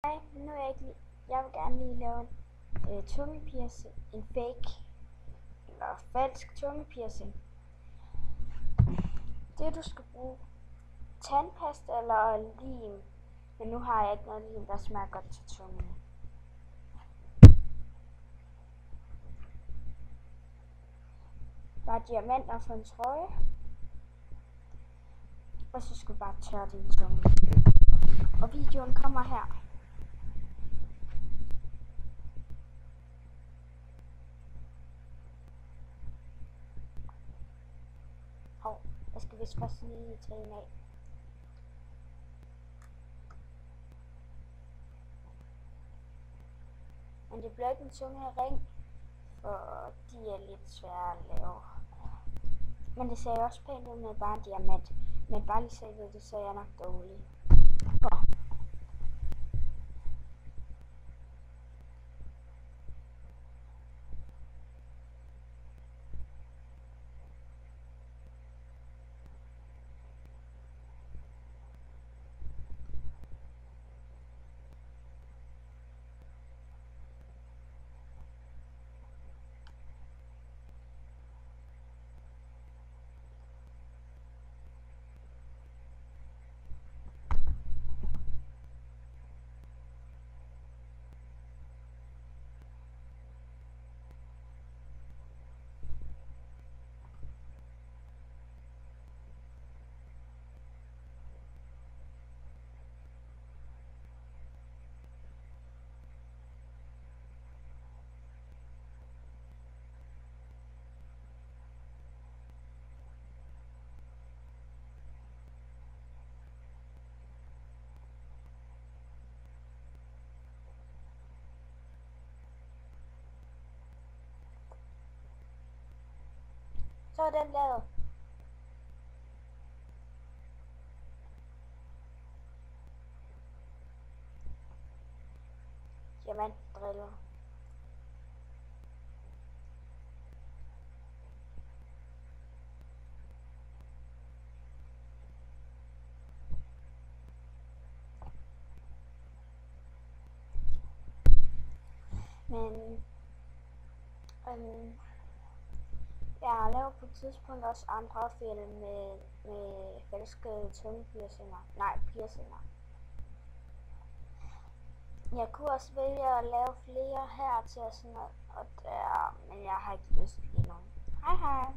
Hej, nu er jeg ikke lige. Jeg vil gerne lige lave en tungepiercing, en fake eller falsk tungepiercing. Det du skal bruge tandpasta eller lim, men nu har jeg ikke noget lim, der smager godt til tungen. Bare diamanter for en trøje, og så skal du bare tørre din tunge. Og videoen kommer her. Jeg skal vist først lige tage en af. Men det bliver ikke en tunge-ring, for de er lidt svære at lave. Men det ser også pænt ud med bare en diamant. Men bare lige så I ved det, så er jeg nok dårlig. Så er den lavet. Diamantdriller. Men jeg har lavet på et tidspunkt også andre film med falske tungepiercinger. Nej, piercinger. Jeg kunne også vælge at lave flere her til og sådan noget, men jeg har ikke lyst lige nu. Hej hej.